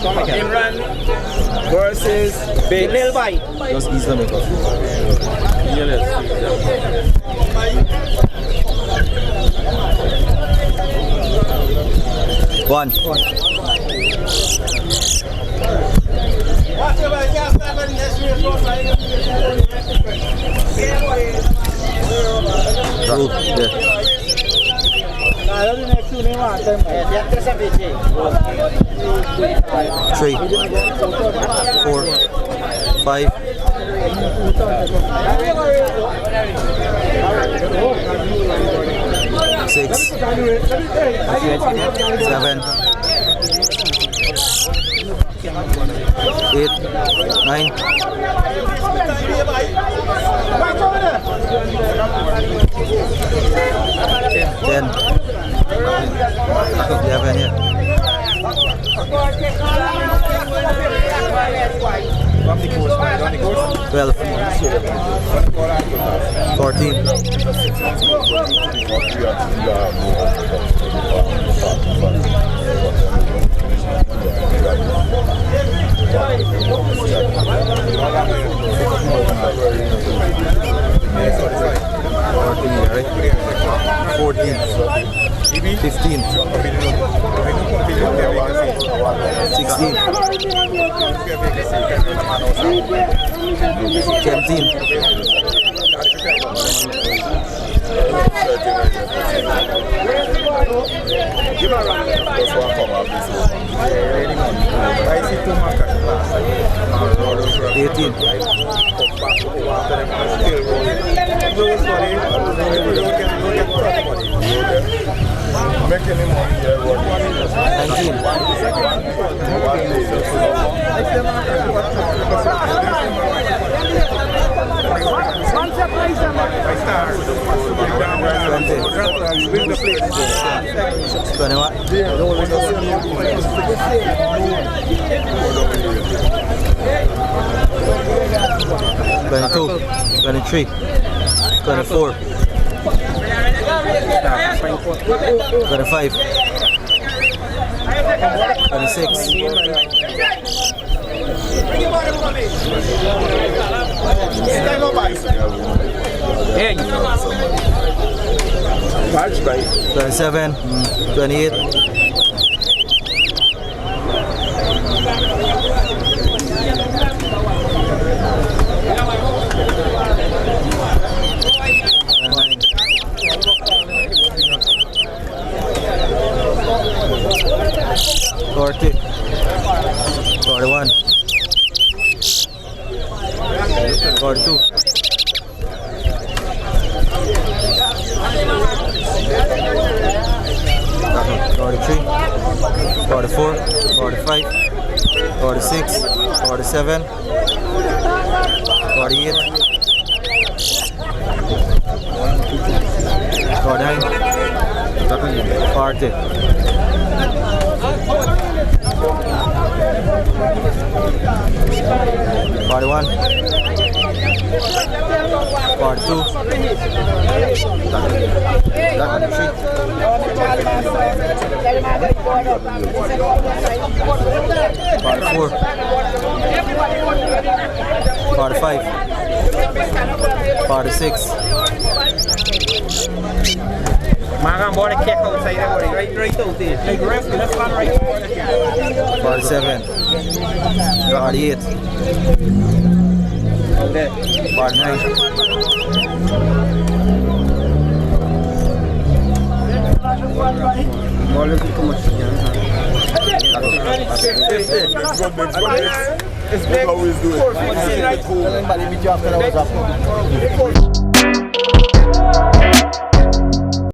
Imran versus Big Lil Bite. Just ease them because. One. Two. Yeah. 3, 4, 5, 6, 7, 8, 9, 10, 11, yeah. 12, 14, 14, 15, 16, 17, 18, 22, 23, 24, 25, 26, 27, 28, 40, 41, 42, 43, 44, 45, 46, 47, 48, 49, 40, 41, 42, 44, 45, 46. Makan boleh kick outside right out there. Like ref, left hand right. 47, 48, Okay. 49, 4-15 right?